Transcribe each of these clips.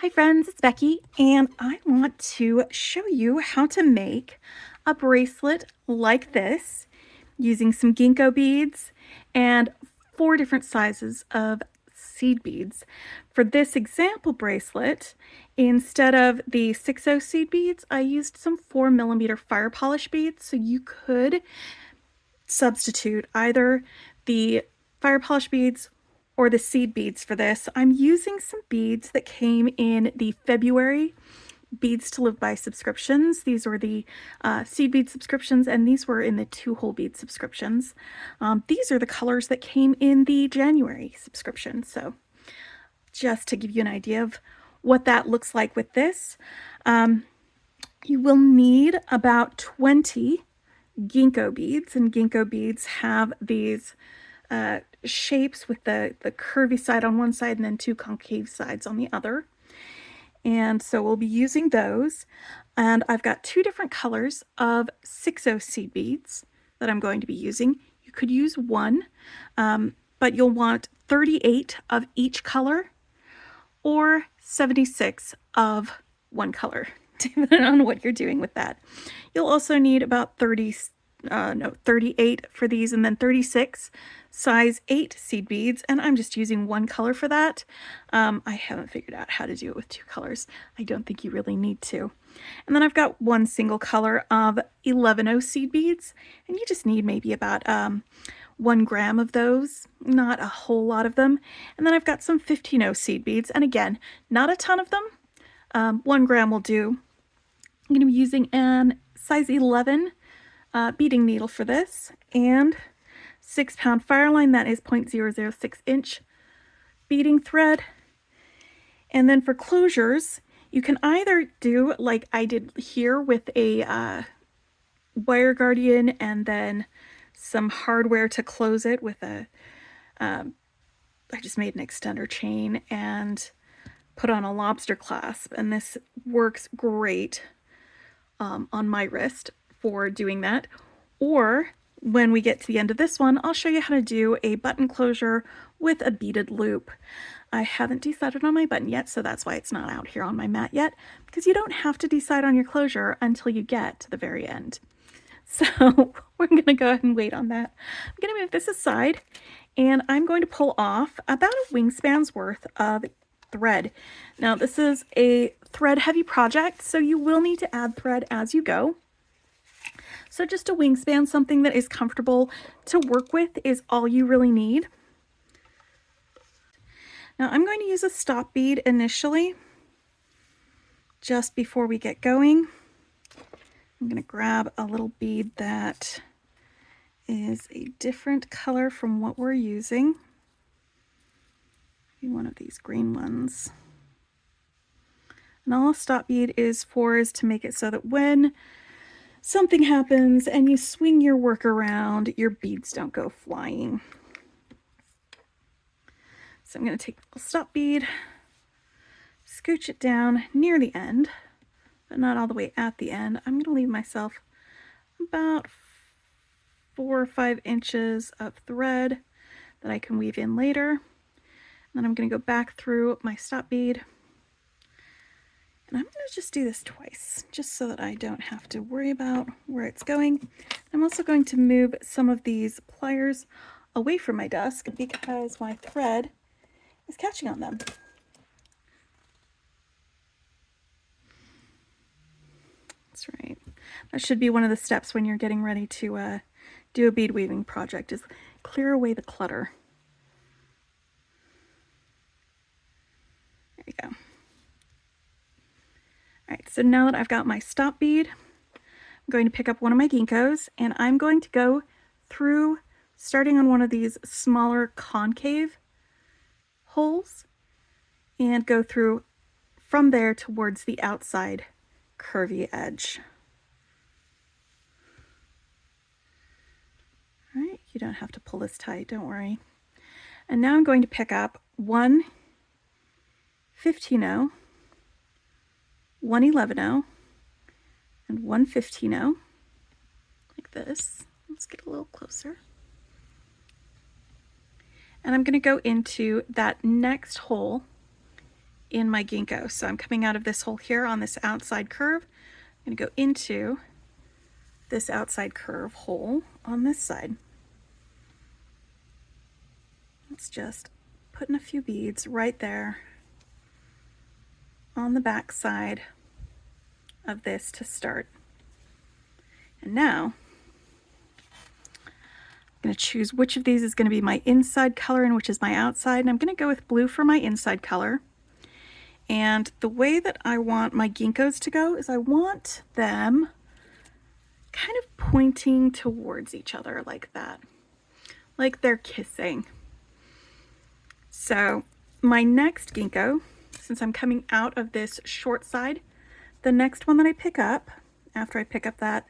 Hi friends, it's Becky, and I want to show you how to make a bracelet like this using some ginkgo beads and 4 different sizes of seed beads. For this example bracelet, instead of the 6/0 seed beads, I used some 4mm fire polish beads, so you could substitute either the fire polish beads or the seed beads for this. I'm using some beads that came in the February Beads to Live By subscriptions. These were the seed bead subscriptions, and these were in the 2-hole bead subscriptions. These are the colors that came in the January subscription. So just to give you an idea of what that looks like with this, you will need about 20 ginkgo beads, and ginkgo beads have these shapes with the curvy side on one side and then 2 concave sides on the other. And so we'll be using those. And I've got 2 different colors of 6/0 seed beads that I'm going to be using. You could use one, but you'll want 38 of each color or 76 of one color, depending on what you're doing with that. You'll also need about 38 for these, and then 36 size 8 seed beads, and I'm just using one color for that. I haven't figured out how to do it with 2 colors. I don't think you really need to. And then I've got one single color of 11/0 seed beads, and you just need maybe about 1 gram of those, not a whole lot of them. And then I've got some 15/0 seed beads, and again, not a ton of them. 1 gram will do. I'm going to be using an size 11 beading needle for this, and 6-pound fire line, that is 0.006 inch beading thread. And then for closures, you can either do like I did here with a wire guardian and then some hardware to close it with a I just made an extender chain and put on a lobster clasp, and this works great on my wrist for doing that. Or when we get to the end of this one, I'll show you how to do a button closure with a beaded loop. I haven't decided on my button yet, so that's why it's not out here on my mat yet, because you don't have to decide on your closure until you get to the very end. So we're going to go ahead and wait on that. I'm going to move this aside, and I'm going to pull off about a wingspan's worth of thread. Now this is a thread heavy project, so you will need to add thread as you go. So just a wingspan, something that is comfortable to work with, is all you really need. Now I'm going to use a stop bead initially, just before we get going. I'm going to grab a little bead that is a different color from what we're using. Maybe one of these green ones. And all a stop bead is for is to make it so that when something happens and you swing your work around, your beads don't go flying. So I'm going to take the stop bead, scooch it down near the end, but not all the way at the end. I'm going to leave myself about 4 or 5 inches of thread that I can weave in later. And then I'm going to go back through my stop bead. And I'm going to just do this twice, just so that I don't have to worry about where it's going. I'm also going to move some of these pliers away from my desk because my thread is catching on them. That's right. That should be one of the steps when you're getting ready to do a bead weaving project, is clear away the clutter. There you go. All right, so now that I've got my stop bead, I'm going to pick up one of my ginkgos, and I'm going to go through, starting on one of these smaller concave holes, and go through from there towards the outside curvy edge. All right, you don't have to pull this tight, don't worry. And now I'm going to pick up one 15/0, one 11/0, and one 15/0, like this. Let's get a little closer. And I'm going to go into that next hole in my ginkgo. So I'm coming out of this hole here on this outside curve. I'm going to go into this outside curve hole on this side. It's just putting a few beads right there on the back side of this to start. And now I'm going to choose which of these is going to be my inside color and which is my outside. And I'm going to go with blue for my inside color. And the way that I want my ginkgos to go is I want them kind of pointing towards each other like that, like they're kissing. So my next ginkgo, since I'm coming out of this short side, the next one that I pick up, after I pick up that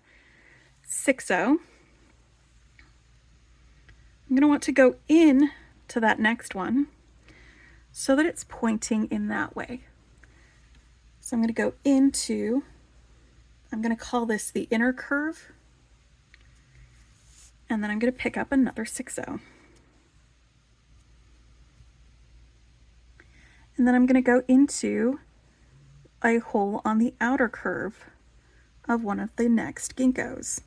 6-0, I'm going to want to go in to that next one so that it's pointing in that way. So I'm going to go into, I'm going to call this the inner curve, and then I'm going to pick up another 6-0. And then I'm going to go into a hole on the outer curve of one of the next ginkgos,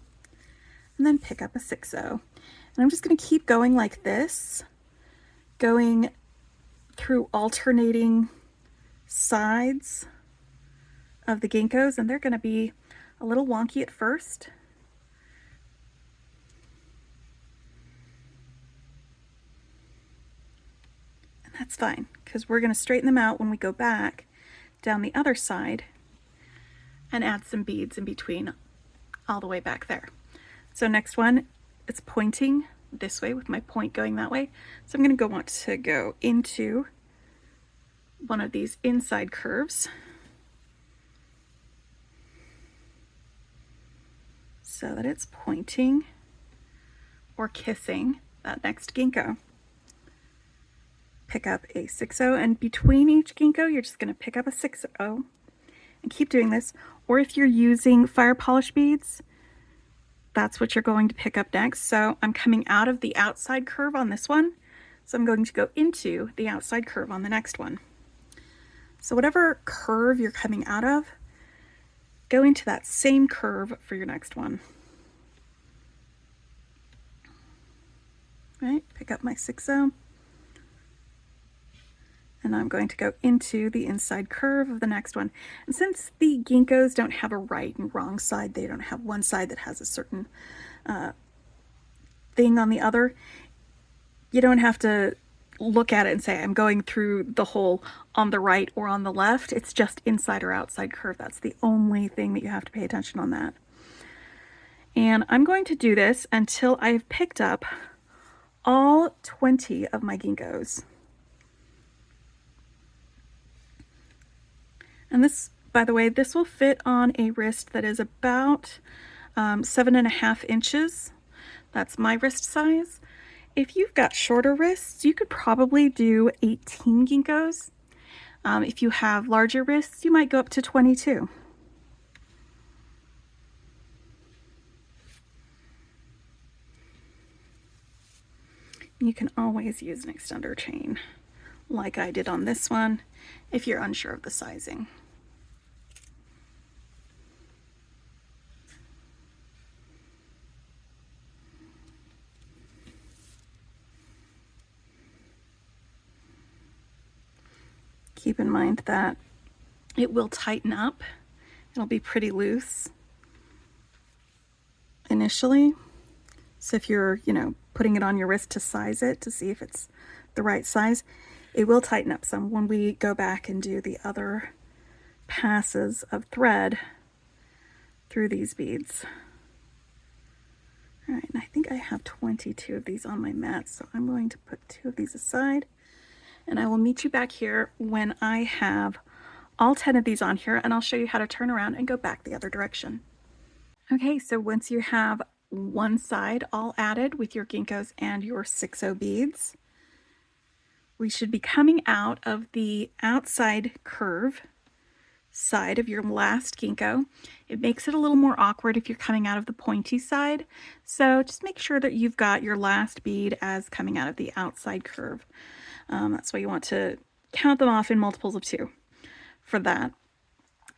and then pick up a 6-0. And I'm just going to keep going like this, going through alternating sides of the ginkgos, and they're going to be a little wonky at first. And that's fine, because we're going to straighten them out when we go back down the other side and add some beads in between all the way back there. So next one, it's pointing this way with my point going that way. So I'm going to want to go into one of these inside curves so that it's pointing or kissing that next ginkgo. Pick up a 6-0, and between each ginkgo you're just going to pick up a 6-0 and keep doing this. Or if you're using fire polish beads, that's what you're going to pick up next. So I'm coming out of the outside curve on this one, so I'm going to go into the outside curve on the next one. So whatever curve you're coming out of, go into that same curve for your next one. Right, pick up my 6-0, and I'm going to go into the inside curve of the next one. And since the ginkgos don't have a right and wrong side, they don't have one side that has a certain thing on the other, you don't have to look at it and say, I'm going through the hole on the right or on the left. It's just inside or outside curve. That's the only thing that you have to pay attention on that. And I'm going to do this until I've picked up all 20 of my ginkgos. And this, by the way, this will fit on a wrist that is about 7.5 inches. That's my wrist size. If you've got shorter wrists, you could probably do 18 ginkgos. If you have larger wrists, you might go up to 22. You can always use an extender chain, like I did on this one, if you're unsure of the sizing. Keep in mind that it will tighten up. It'll be pretty loose initially. So if you're, putting it on your wrist to size it, to see if it's the right size, it will tighten up some when we go back and do the other passes of thread through these beads. All right, and I think I have 22 of these on my mat, so I'm going to put 2 of these aside. And I will meet you back here when I have all 10 of these on here, and I'll show you how to turn around and go back the other direction. Okay, so once you have one side all added with your ginkgos and your 6-0 beads, we should be coming out of the outside curve side of your last ginkgo. It makes it a little more awkward if you're coming out of the pointy side, so just make sure that you've got your last bead as coming out of the outside curve. That's why you want to count them off in multiples of 2. for that.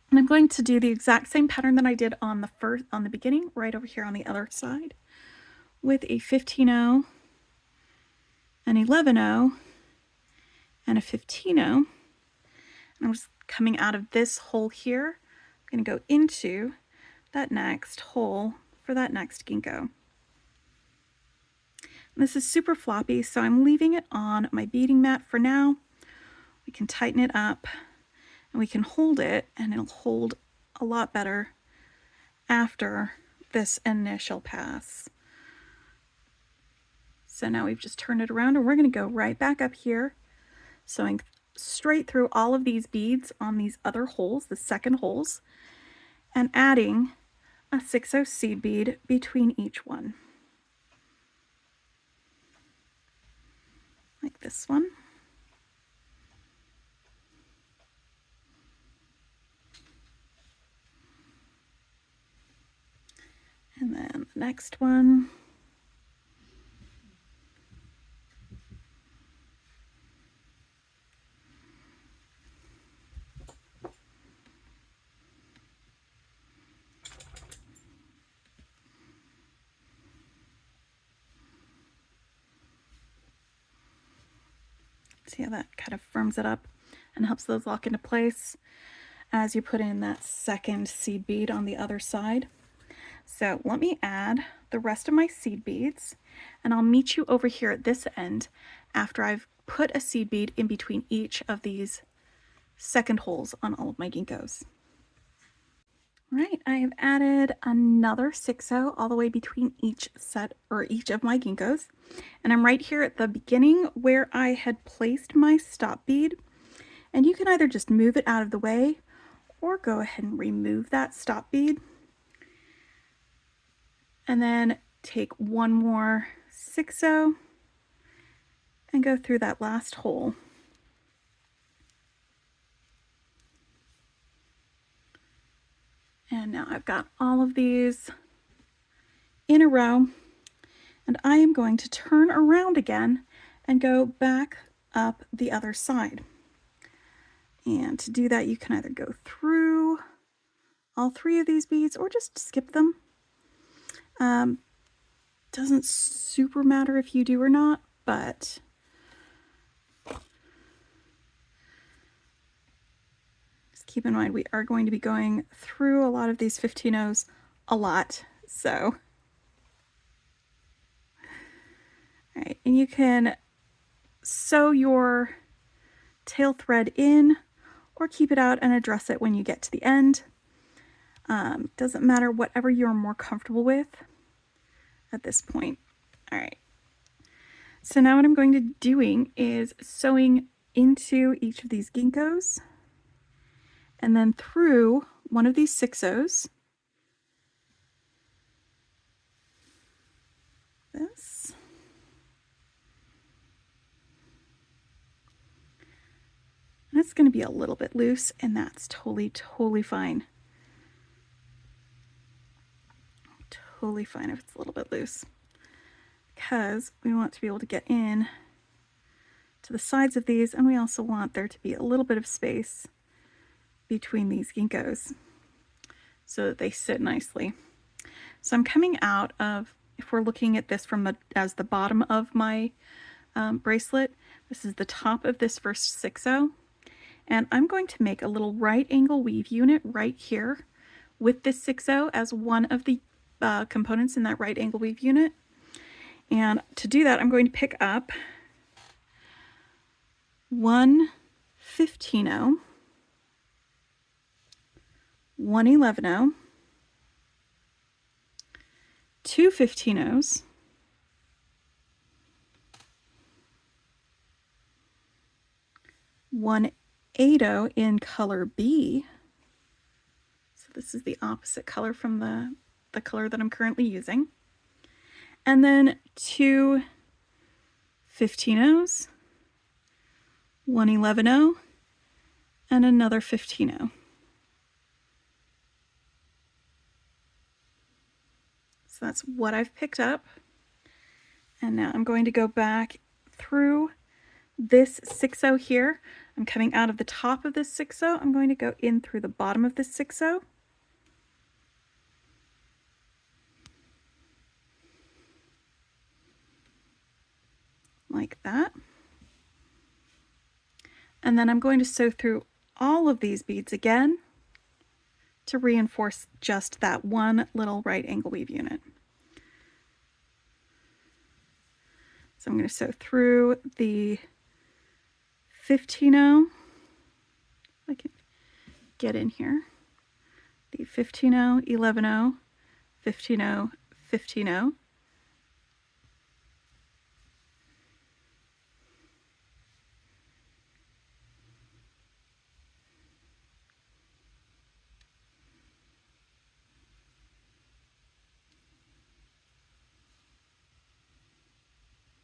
And I'm going to do the exact same pattern that I did on the beginning, right over here on the other side, with a 15-0, an 11-0, and a 15-0. And I'm just coming out of this hole here. I'm going to go into that next hole for that next ginkgo. This is super floppy, so I'm leaving it on my beading mat for now. We can tighten it up and we can hold it, and it'll hold a lot better after this initial pass. So now we've just turned it around, and we're going to go right back up here, sewing straight through all of these beads on these other holes, the second holes, and adding a 6/0 seed bead between each one. Like this one. And then the next one. See how that kind of firms it up and helps those lock into place as you put in that second seed bead on the other side. So let me add the rest of my seed beads, and I'll meet you over here at this end after I've put a seed bead in between each of these second holes on all of my ginkgos. All right, I have added another 6/0 all the way between each set or each of my ginkgos, and I'm right here at the beginning where I had placed my stop bead, and you can either just move it out of the way or go ahead and remove that stop bead, and then take one more 6/0 and go through that last hole. And now I've got all of these in a row, and I am going to turn around again and go back up the other side. And to do that, you can either go through all three of these beads or just skip them. Doesn't super matter if you do or not, but just keep in mind we are going to be going through a lot of these 15-0s a lot. So, all right, and you can sew your tail thread in or keep it out and address it when you get to the end. Doesn't matter, whatever you're more comfortable with at this point. All right. So now what I'm going to be doing is sewing into each of these ginkgos and then through one of these 6/0s. This. And it's going to be a little bit loose, and that's totally fine. Totally fine if it's a little bit loose, because we want to be able to get in to the sides of these, and we also want there to be a little bit of space between these ginkgos so that they sit nicely. So I'm coming out of, if we're looking at this from as the bottom of my bracelet, this is the top of this first 6/0, and I'm going to make a little right angle weave unit right here with this 6/0 as one of the components in that right angle weave unit. And to do that, I'm going to pick up one 15-0, one 11-0, two 15-0s, one 8-0 in color B. So this is the opposite color from the color that I'm currently using. And then two 15-0s, one 11-0, and another 15-0. So that's what I've picked up. And now I'm going to go back through this 6/0 here, I'm coming out of the top of this 6/0. I'm going to go in through the bottom of this 6/0. Like that. And then I'm going to sew through all of these beads again to reinforce just that one little right angle weave unit. So I'm going to sew through the 15/0. I can get in here. The 15/0, 11/0, 15/0, 15/0.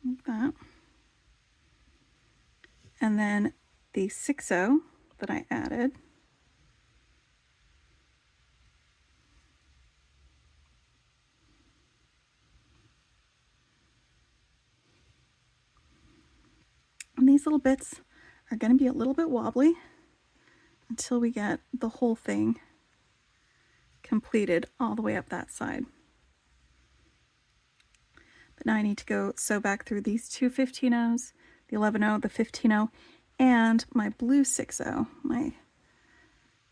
Like that. And then the 6/0 that I added, and these little bits are going to be a little bit wobbly until we get the whole thing completed all the way up that side. But now I need to go sew back through these two 15/0s, the 11/0, the 15/0, and my blue 6/0, my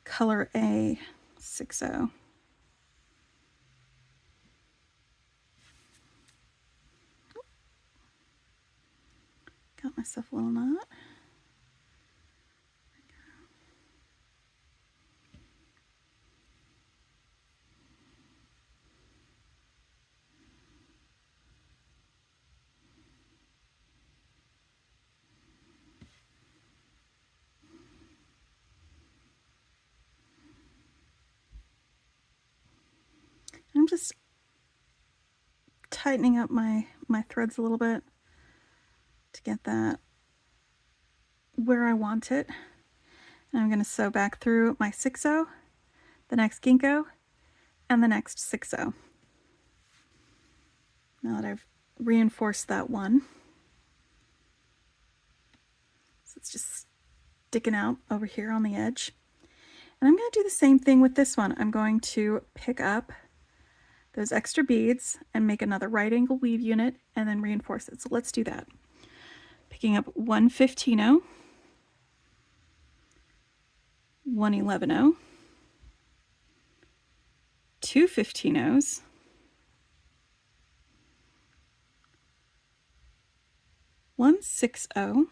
color A 6/0. Got myself a little knot. I'm just tightening up my threads a little bit to get that where I want it. And I'm going to sew back through my 6/0, the next Ginko, and the next 6/0. Now that I've reinforced that one, so it's just sticking out over here on the edge. And I'm going to do the same thing with this one. I'm going to pick up those extra beads and make another right angle weave unit and then reinforce it. So let's do that. Picking up one 15/0, one 11/0, two 15/0s, one 6/0,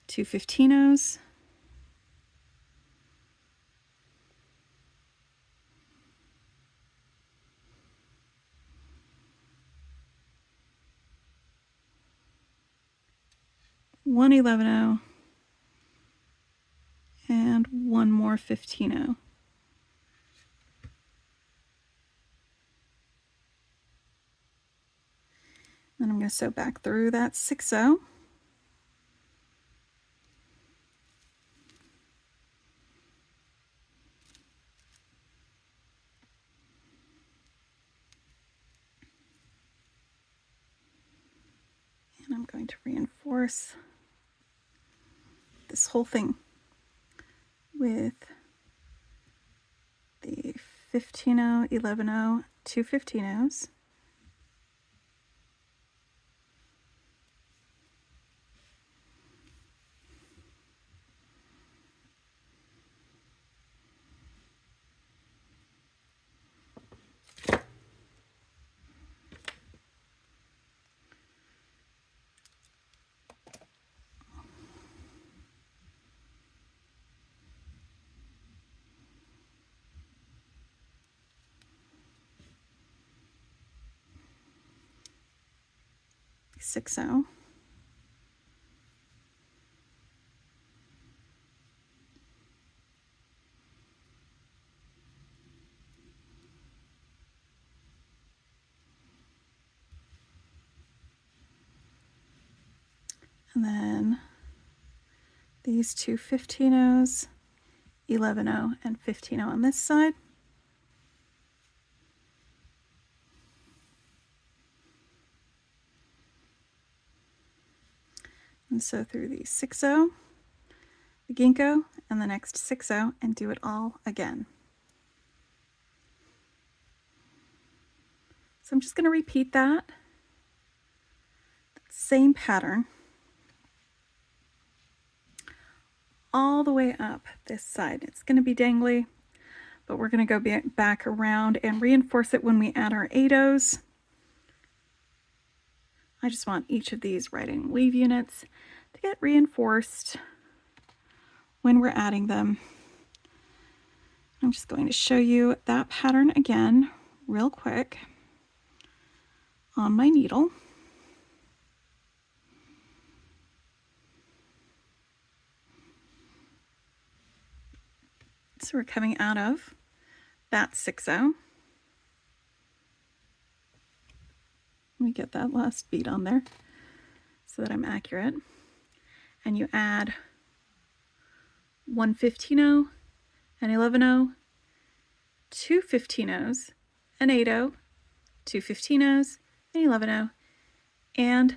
two 15/0s, one 11/0, and one more 15/0. Then I'm going to sew back through that 6/0. And I'm going to reinforce this whole thing with the 15/0, 11/0, two 15/0s. Six-0. And then these two 15/0s, 11/0, and 15/0 on this side. and sew through the 6-0, the ginkgo, and the next 6-0, and do it all again. So I'm just going to repeat that same pattern all the way up this side. It's going to be dangly, but we're going to go back around and reinforce it when we add our 8-0s. I just want each of these right angle weave units to get reinforced when we're adding them. I'm just going to show you that pattern again real quick on my needle. So we're coming out of that 6-0. Let me get that last bead on there so that I'm accurate. And you add 1 15-0, an 11-0, 2 15-0s, an 8-0, 2 15-0s, an 11-0, and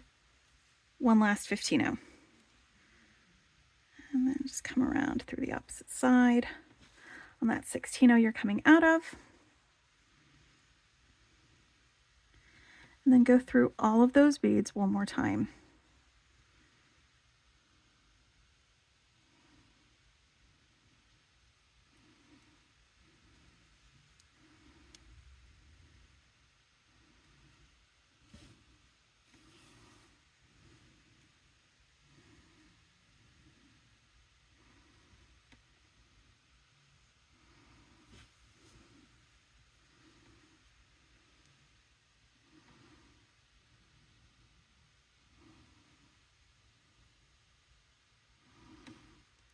one last 15-0. And then just come around through the opposite side on that 16-0 you're coming out of. And then go through all of those beads one more time.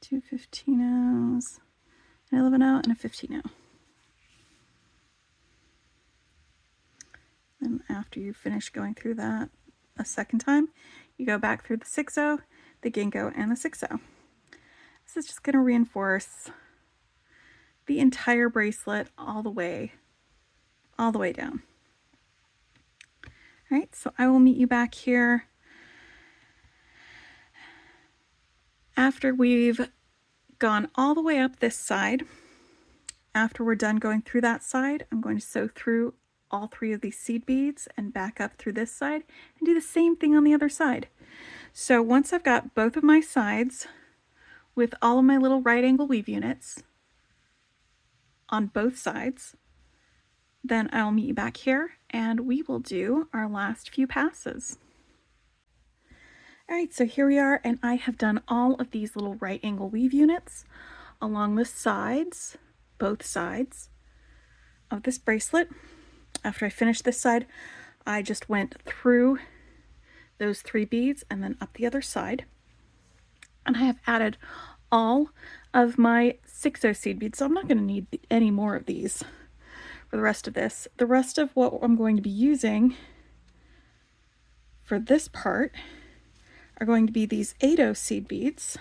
Two 15-0s, an 11-0, and a 15-0. And after you finish going through that a second time, you go back through the 6-0, the ginkgo, and the 6-0. This is just going to reinforce the entire bracelet all the way down. All right, so I will meet you back here after we've gone all the way up this side. After we're done going through that side, I'm going to sew through all 3 of these seed beads and back up through this side and do the same thing on the other side. So once I've got both of my sides with all of my little right angle weave units on both sides, then I'll meet you back here and we will do our last few passes. All right, so here we are, and I have done all of these little right angle weave units along the sides, both sides of this bracelet. After I finished this side, I just went through those 3 beads and then up the other side. And I have added all of my 6-0 seed beads, so I'm not going to need any more of these for the rest of this. The rest of what I'm going to be using for this part are going to be these 8-0 seed beads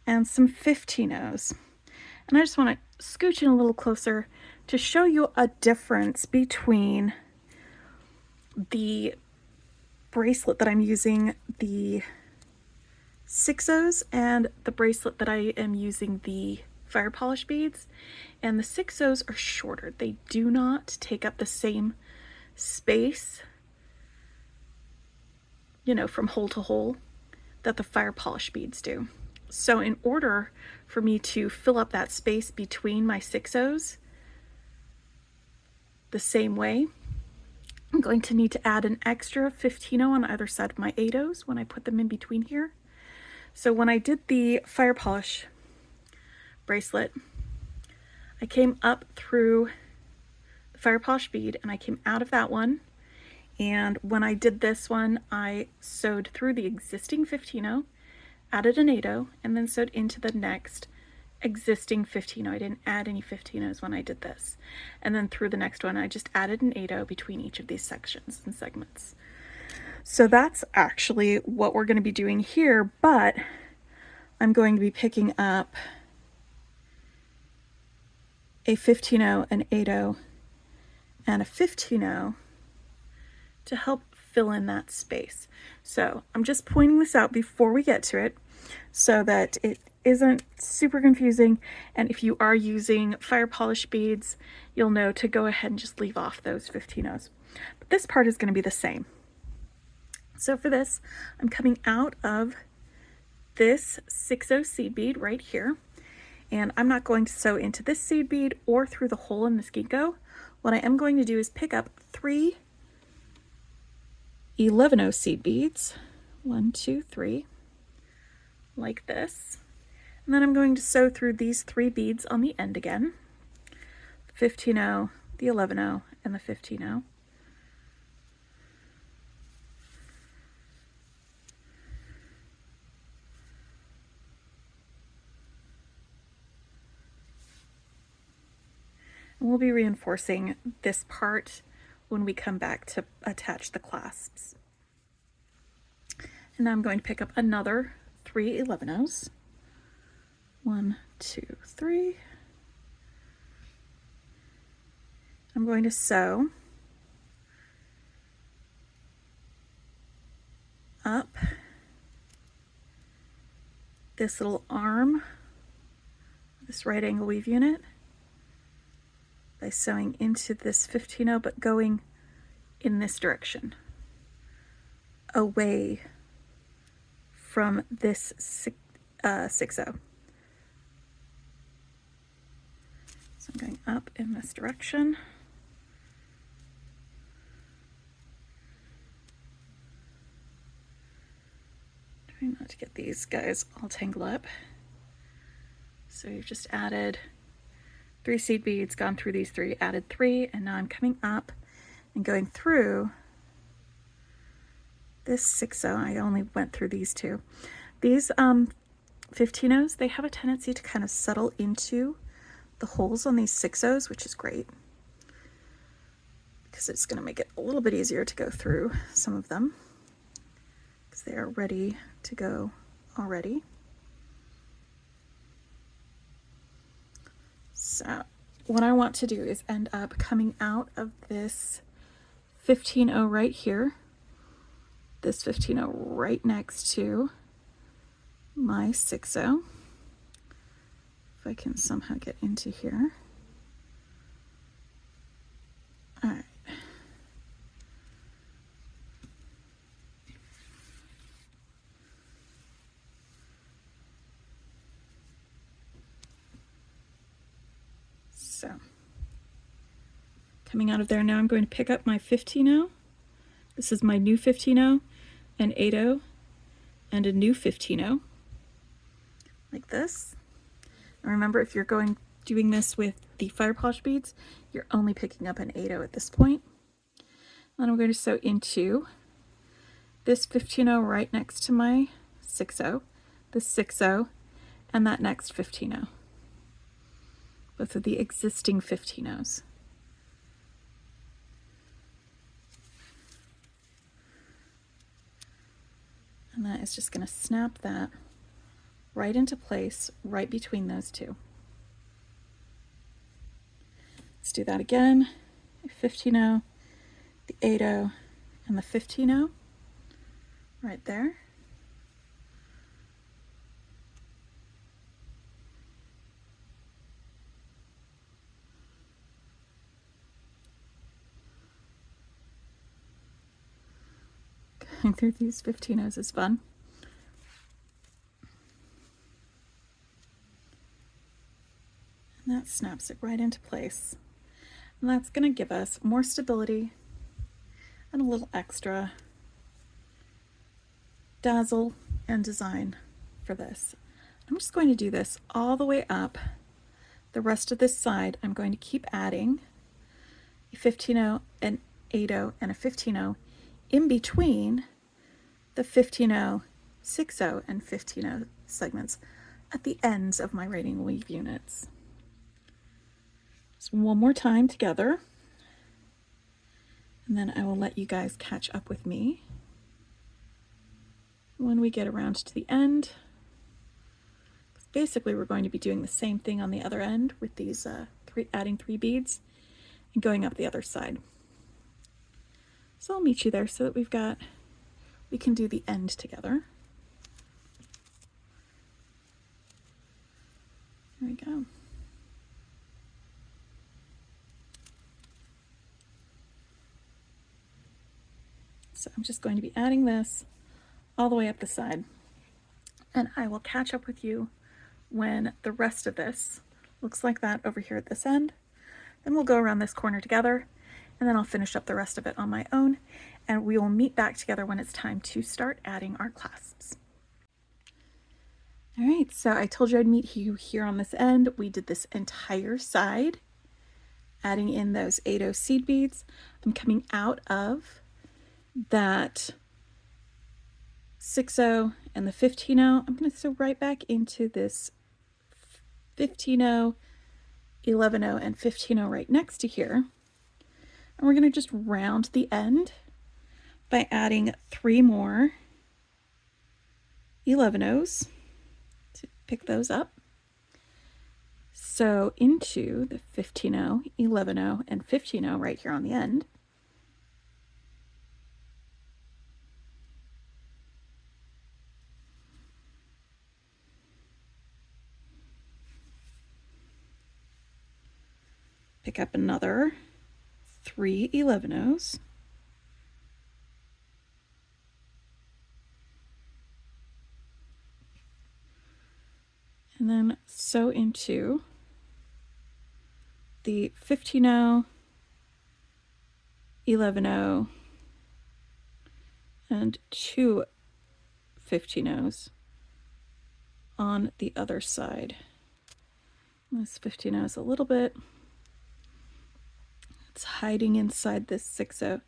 and some 15-0s. And I just want to scooch in a little closer to show you a difference between the bracelet that I'm using, the 6-0s, and the bracelet that I am using the fire polish beads. And the 6-0s are shorter. They do not take up the same space, you know, from hole to hole that the fire polish beads do. So in order for me to fill up that space between my 6-0s the same way, I'm going to need to add an extra 15-0 on either side of my 8-0s when I put them in between here. So when I did the fire polish bracelet, I came up through the fire polish bead and I came out of that one. And when I did this one, I sewed through the existing 15-0, added an 8-0, and then sewed into the next existing 15-0. I didn't add any 15-0s when I did this. And then through the next one, I just added an 8-0 between each of these sections and segments. So that's actually what we're going to be doing here, but I'm going to be picking up a 15-0, an 8-0, and a 15-0 to help fill in that space. So I'm just pointing this out before we get to it so that it isn't super confusing, and if you are using fire polish beads, you'll know to go ahead and just leave off those 15-0s. But this part is going to be the same. So for this, I'm coming out of this 6/0 seed bead right here, and I'm not going to sew into this seed bead or through the hole in this ginkgo. What I am going to do is pick up 3 11/0 seed beads, 1, 2, 3, like this. And then I'm going to sew through these 3 beads on the end again, the 15/0, the 11/0, and the 15/0. And we'll be reinforcing this part when we come back to attach the clasps. And now I'm going to pick up another 3 11/0s. 1, 2, 3. I'm going to sew up this little arm, this right angle weave unit, by sewing into this 15/0 but going in this direction, away from this 6/0. So I'm going up in this direction. Trying not to get these guys all tangled up. So you've just added 3 seed beads, gone through these 3, added 3, and now I'm coming up and going through this 6/0. I only went through these 2. These 15/0s, they have a tendency to kind of settle into the holes on these 6/0s, which is great because it's going to make it a little bit easier to go through some of them because they are ready to go already. So what I want to do is end up coming out of this 15/0 right here, this 15/0 right next to my 6/0. If I can somehow get into here. All right. So coming out of there now, I'm going to pick up my 15/0. This is my new 15/0, an 8/0, and a new 15/0, like this. And remember, if you're doing this with the fire polish beads, you're only picking up an 8/0 at this point. Then I'm going to sew into this 15/0 right next to my 6/0, the 6/0, and that next 15/0. Both of the existing 15/0s. And that is just going to snap that right into place, right between those 2. Let's do that again. 15/0, the 8/0, and the 15/0 right there. Going through these 15/0s is fun. And that snaps it right into place. And that's going to give us more stability and a little extra dazzle and design for this. I'm just going to do this all the way up. The rest of this side, I'm going to keep adding a 15/0, an 8/0, and a 15/0 in between the 15/0, 6/0, and 15/0 segments at the ends of my radial weave units. Just one more time together, and then I will let you guys catch up with me when we get around to the end. Basically, we're going to be doing the same thing on the other end with these adding 3 beads and going up the other side. So I'll meet you there so that we can do the end together. There we go. So I'm just going to be adding this all the way up the side, and I will catch up with you when the rest of this looks like that over here at this end. Then we'll go around this corner together, and then I'll finish up the rest of it on my own, and we will meet back together when it's time to start adding our clasps. All right, so I told you I'd meet you here on this end. We did this entire side, adding in those 8/0 seed beads. I'm coming out of that 6/0 and the 15/0. I'm going to sew right back into this 15/0, 11/0, and 15/0 right next to here. And we're going to just round the end by adding 3 more 11/0s to pick those up. So into the 15/0, 11/0, and 15/0 right here on the end. Pick up another 3 11/0s. And then sew into the 15/0, 11/0, and 2 15/0s on the other side. This 15/0 is a little bit, it's hiding inside this 6/0.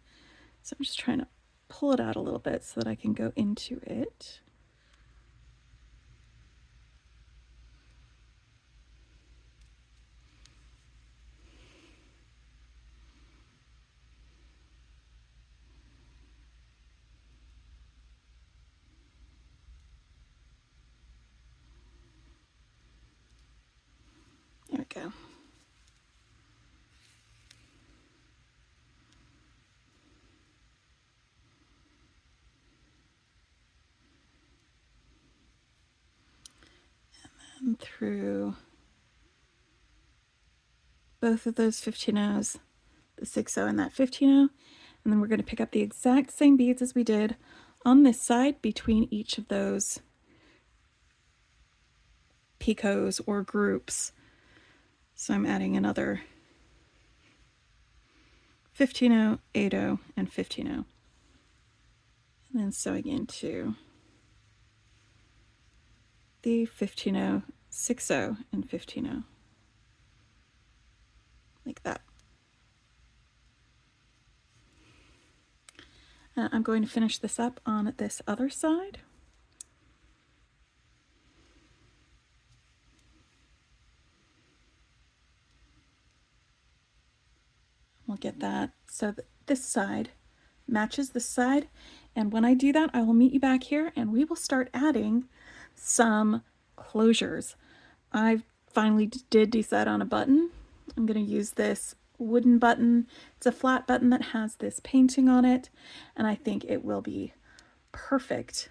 So I'm just trying to pull it out a little bit so that I can go into it. There we go. And then through both of those 15/0s, the 6/0 and that 15/0, and then we're going to pick up the exact same beads as we did on this side between each of those picots or groups. So I'm adding another 15/0, 8/0, and 15/0, and then sewing into the 15/0, 6/0, and 15/0, like that. I'm going to finish this up on this other side. We'll get that so that this side matches this side, and when I do that, I will meet you back here and we will start adding some closures. I finally did decide on a button. I'm going to use this wooden button. It's a flat button that has this painting on it, and I think it will be perfect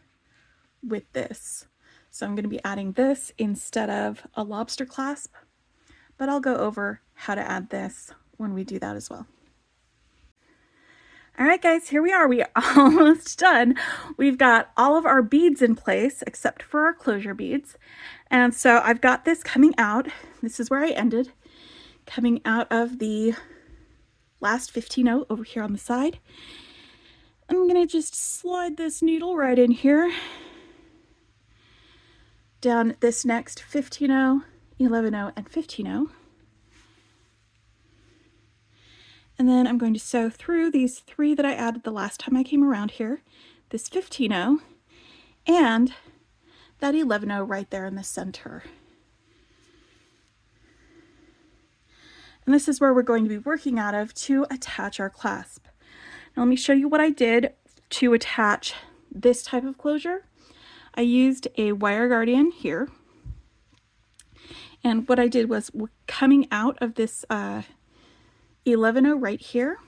with this. So I'm going to be adding this instead of a lobster clasp, but I'll go over how to add this when we do that as well. All right, guys, here we are. We are almost done. We've got all of our beads in place except for our closure beads. And so I've got this coming out. This is where I ended, coming out of the last 15/0 over here on the side. I'm going to just slide this needle right in here, down this next 15/0, 11/0, and 15/0. And then I'm going to sew through these 3 that I added the last time I came around here, this 15/0 and that 11/0 right there in the center. And this is where we're going to be working out of to attach our clasp. Now let me show you what I did to attach this type of closure. I used a wire guardian here, and what I did was, coming out of this 11/0 right here,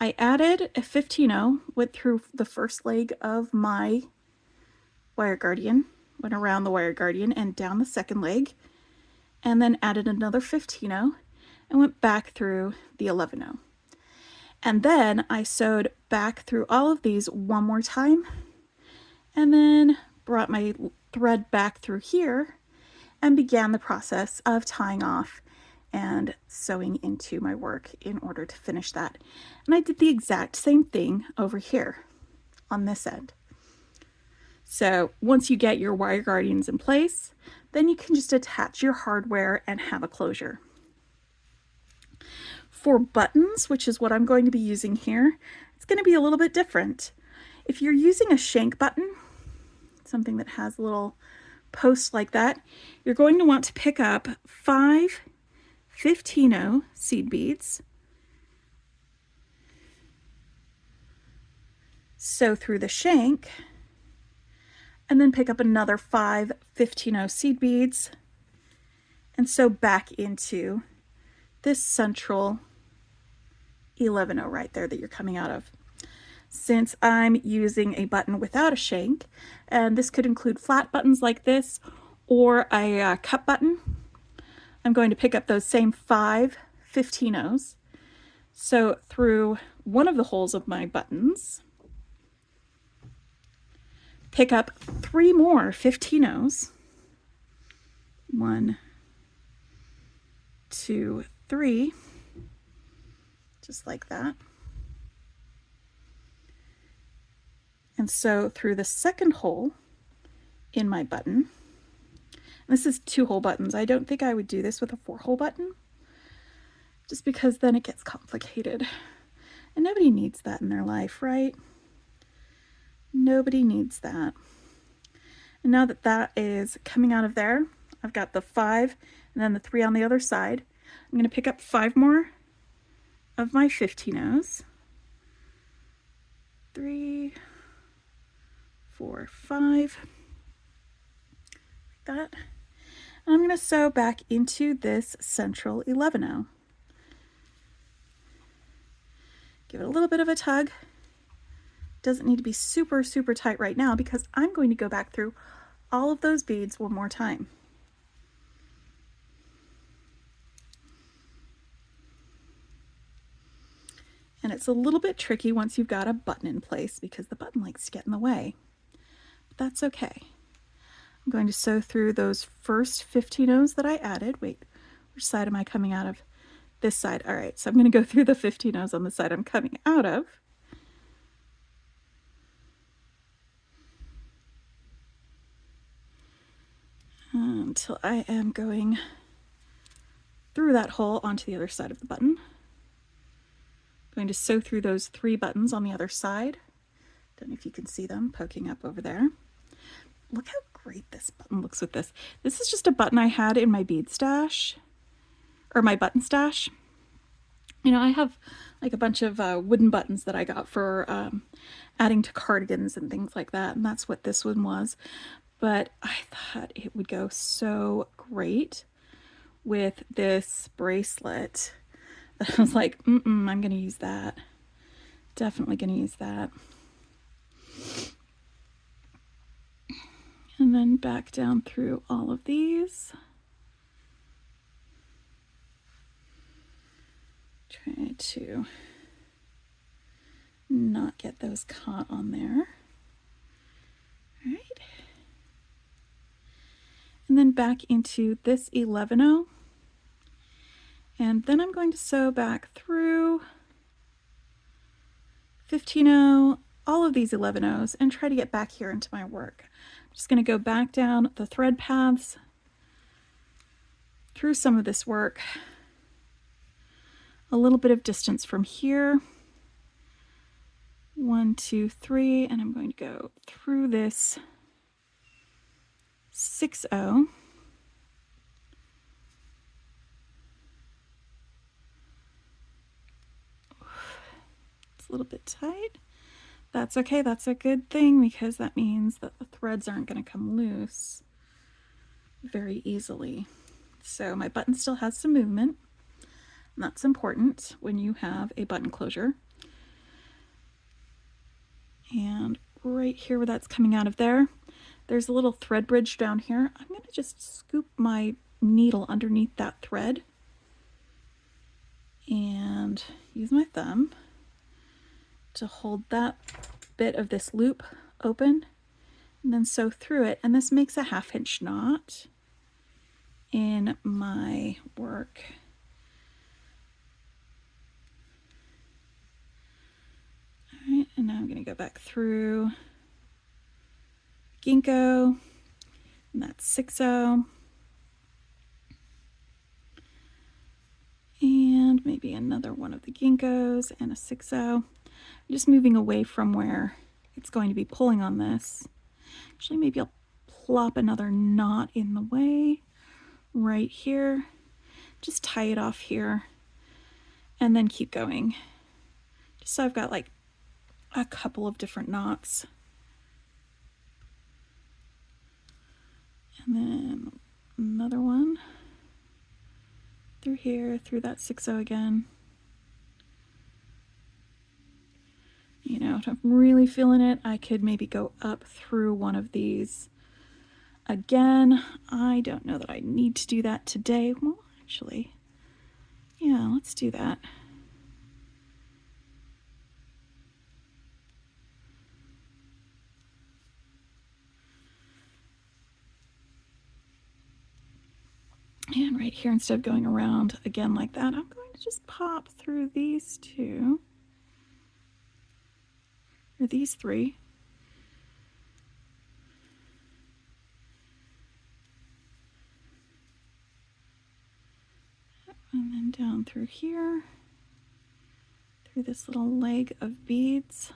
I added a 15-0, went through the first leg of my wire guardian, went around the wire guardian and down the second leg, and then added another 15-0 and went back through the 11-0. And then I sewed back through all of these one more time, and then brought my thread back through here and began the process of tying off and sewing into my work in order to finish that. And I did the exact same thing over here on this end. So once you get your wire guardians in place, then you can just attach your hardware and have a closure. For buttons, which is what I'm going to be using here, it's going to be a little bit different. If you're using a shank button, something that has a little post like that, you're going to want to pick up 5 15-0 seed beads, sew through the shank, and then pick up another 5 15-0 seed beads and sew back into this central 11-0 right there that you're coming out of. Since I'm using a button without a shank, and this could include flat buttons like this or a cup button, I'm going to pick up those same 5 15-0s, sew through one of the holes of my buttons, pick up 3 more 15-0s, 1, 2, 3, just like that, and sew through the second hole in my button. This is 2-hole buttons. I don't think I would do this with a 4-hole button, just because then it gets complicated. And nobody needs that in their life, right? Nobody needs that. And now that that is coming out of there, I've got the 5 and then the 3 on the other side. I'm going to pick up 5 more of my 15-0s. 3, 4, 5. Like that. And I'm going to sew back into this central 11-0. Give it a little bit of a tug. Doesn't need to be super, super tight right now because I'm going to go back through all of those beads one more time. And it's a little bit tricky once you've got a button in place because the button likes to get in the way. But that's okay. I'm going to sew through those first 15-0s that I added. Wait, which side am I coming out of? This side. All right, so I'm going to go through the 15-0s on the side I'm coming out of. Until I am going through that hole onto the other side of the button. I'm going to sew through those 3 buttons on the other side. Don't know if you can see them poking up over there. Look how great this button looks with this. This is just a button I had in my bead stash, or my button stash. You know, I have like a bunch of wooden buttons that I got for adding to cardigans and things like that, and that's what this one was. But I thought it would go so great with this bracelet. I was like, I'm going to use that. Definitely going to use that. And then back down through all of these. Try to not get those caught on there. All right. And then back into this 11-0. And then I'm going to sew back through 15-0, all of these 11-0s, and try to get back here into my work. I'm just going to go back down the thread paths through some of this work, a little bit of distance from here, 1, 2, 3, and I'm going to go through this 6-0. It's a little bit tight. That's okay, that's a good thing because that means that the threads aren't going to come loose very easily. So my button still has some movement, and that's important when you have a button closure. And right here where that's coming out of there, there's a little thread bridge down here. I'm going to just scoop my needle underneath that thread and use my thumb to hold that bit of this loop open and then sew through it. And this makes a 1/2 inch knot in my work. All right, and now I'm going to go back through Ginkgo, and that's 6/0. And maybe another one of the ginkgos and a 6/0. I'm just moving away from where it's going to be pulling on this. Actually, maybe I'll plop another knot in the way right here. Just tie it off here and then keep going. Just so I've got like a couple of different knots. And then another one through here, through that 6/0 again. You know, if I'm really feeling it, I could maybe go up through one of these. Again, I don't know that I need to do that today. Well, actually, yeah, let's do that. And right here, instead of going around again like that, I'm going to just pop through these two, or these three. And then down through here, through this little leg of beads.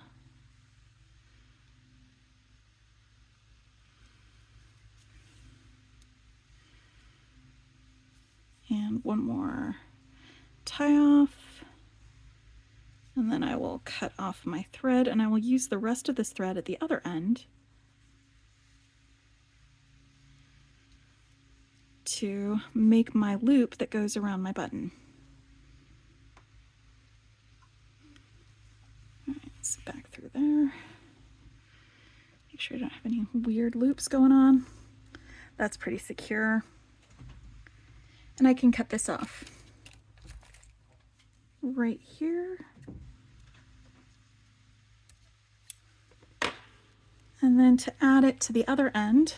And one more tie off. And then I will cut off my thread, and I will use the rest of this thread at the other end to make my loop that goes around my button. All right, so back through there. Make sure I don't have any weird loops going on. That's pretty secure. And I can cut this off right here. And then to add it to the other end,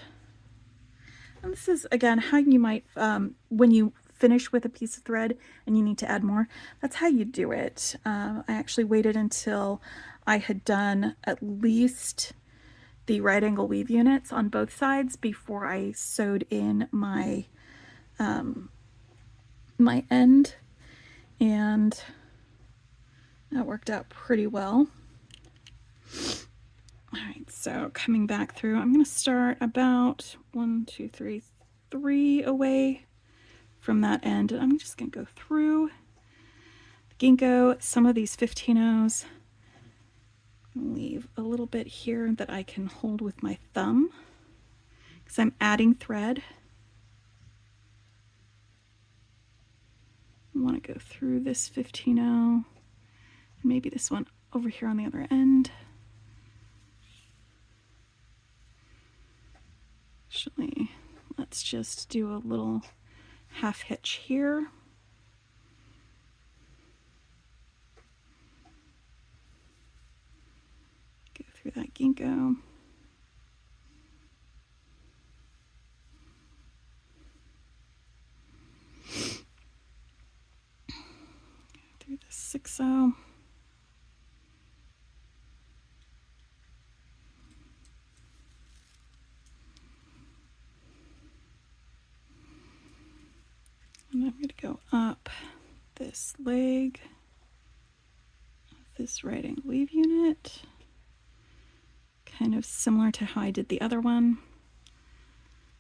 and this is again how you might, when you finish with a piece of thread and you need to add more, that's how you do it. I actually waited until I had done at least the right angle weave units on both sides before I sewed in my my end, and that worked out pretty well. All right, so coming back through, I'm going to start about 1, 2, 3, 3 away from that end. I'm just going to go through the ginkgo, some of these 15-ohs, leave a little bit here that I can hold with my thumb because I'm adding thread. I want to go through this 15-oh, maybe this one over here on the other end. Actually, let's just do a little half hitch here. Go through that ginkgo. Go through the 6/0. And I'm going to go up this leg of this right angle weave unit, kind of similar to how I did the other one.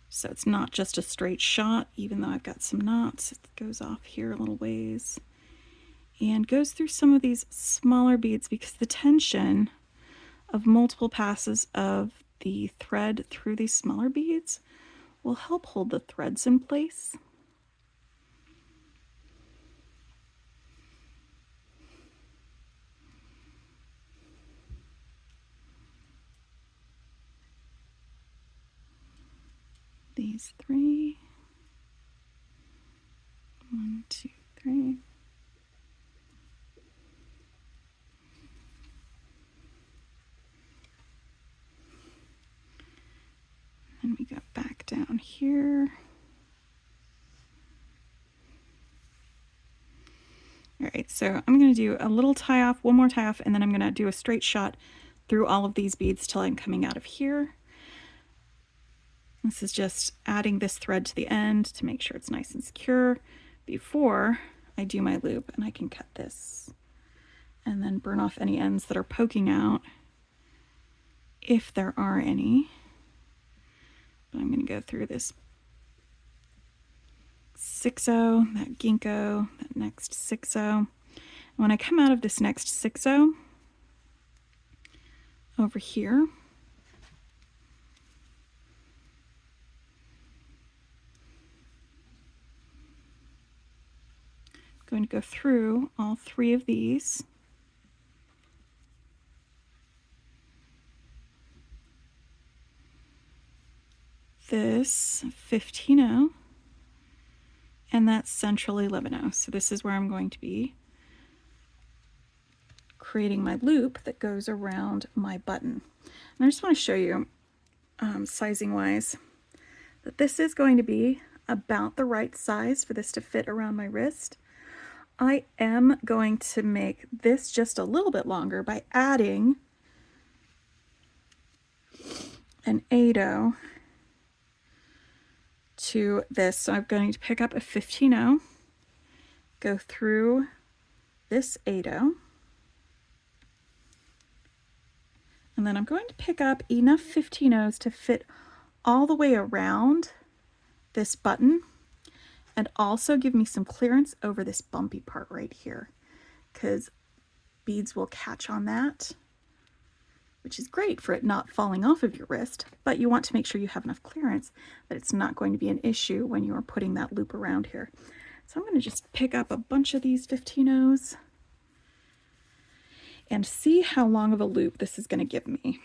So it's not just a straight shot, even though I've got some knots. It goes off here a little ways and goes through some of these smaller beads because the tension of multiple passes of the thread through these smaller beads will help hold the threads in place. There's 3. 1, 2, 3. And we go back down here. All right, so I'm going to do a little tie off, one more tie off, and then I'm going to do a straight shot through all of these beads till I'm coming out of here. This is just adding this thread to the end to make sure it's nice and secure before I do my loop, and I can cut this and then burn off any ends that are poking out if there are any. But I'm going to go through this 6-0, that ginkgo, that next 6-0. And when I come out of this next 6-0 over here, I'm going to go through all 3 of these. This 15-0 and that central 11-0. So this is where I'm going to be creating my loop that goes around my button. And I just want to show you, sizing wise, that this is going to be about the right size for this to fit around my wrist. I am going to make this just a little bit longer by adding an 8-0 to this. So I'm going to pick up a 15-0, go through this 8-0, and then I'm going to pick up enough 15-0s to fit all the way around this button and also give me some clearance over this bumpy part right here, because beads will catch on that, which is great for it not falling off of your wrist, but you want to make sure you have enough clearance that it's not going to be an issue when you are putting that loop around here. So I'm going to just pick up a bunch of these 15-0s and see how long of a loop this is going to give me.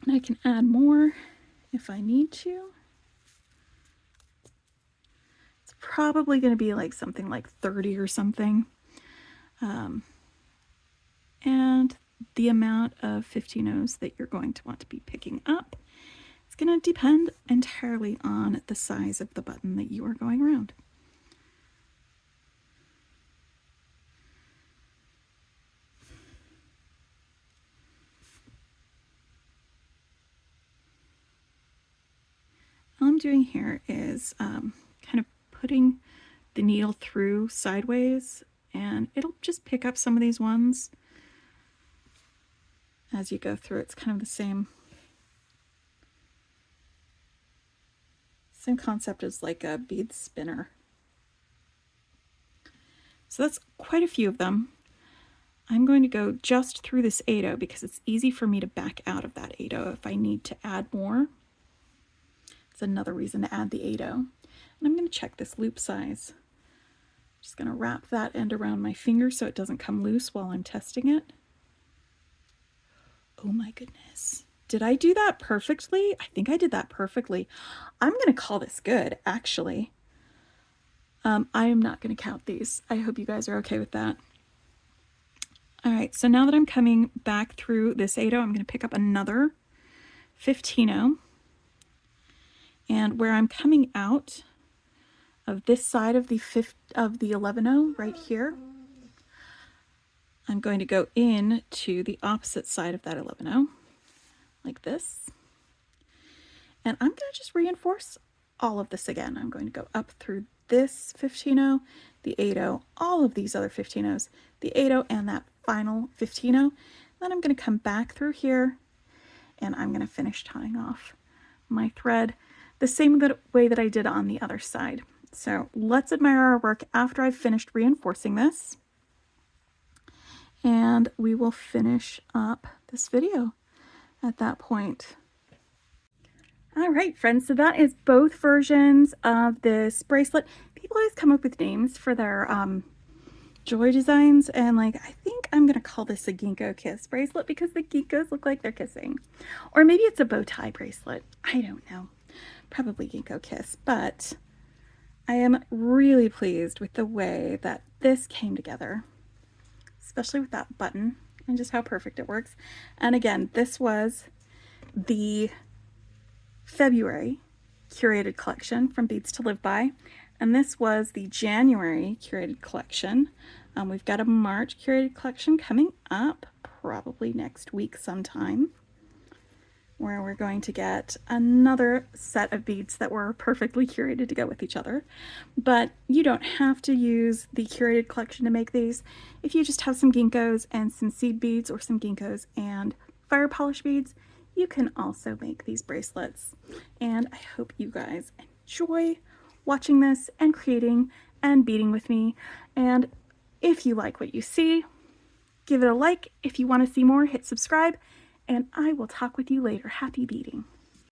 And I can add more if I need to. It's probably going to be like something like 30 or something. And the amount of 15-0s that you're going to want to be picking up, it's going to depend entirely on the size of the button that you are going around. All I'm doing here is kind of putting the needle through sideways, and it'll just pick up some of these ones as you go through. It's kind of the same concept as like a bead spinner. So that's quite a few of them. I'm going to go just through this 8-0 because it's easy for me to back out of that 8-0 if I need to add more. It's another reason to add the 8-0. And I'm going to check this loop size. I'm just going to wrap that end around my finger so it doesn't come loose while I'm testing it. Oh my goodness. Did I do that perfectly? I think I did that perfectly. I'm going to call this good, actually. I am not going to count these. I hope you guys are okay with that. All right, so now that I'm coming back through this 8-0, I'm going to pick up another 15-0. And where I'm coming out of this side of the 11-0 right here, I'm going to go in to the opposite side of that 11-0, like this. And I'm going to just reinforce all of this again. I'm going to go up through this 15-0, the 8-0, all of these other 15-0s, the 8-0, and that final 15-0. Then I'm going to come back through here, and I'm going to finish tying off my thread the same way that I did on the other side. So let's admire our work after I've finished reinforcing this, and we will finish up this video at that point. All right, friends, so that is both versions of this bracelet. People always come up with names for their joy designs, and like, I think I'm gonna call this a Ginko Kiss bracelet because the ginkgos look like they're kissing. Or maybe it's a bow tie bracelet. I don't know. probably Ginko Kiss, but I am really pleased with the way that this came together, especially with that button and just how perfect it works. And again, this was the February curated collection from Beads to Live By, and this was the January curated collection. We've got a March curated collection coming up probably next week sometime, where we're going to get another set of beads that were perfectly curated to go with each other. But you don't have to use the curated collection to make these. If you just have some ginkgos and some seed beads, or some ginkgos and fire polish beads, you can also make these bracelets. And I hope you guys enjoy watching this and creating and beading with me. And if you like what you see, give it a like. If you want to see more, hit subscribe, and I will talk with you later. Happy beading.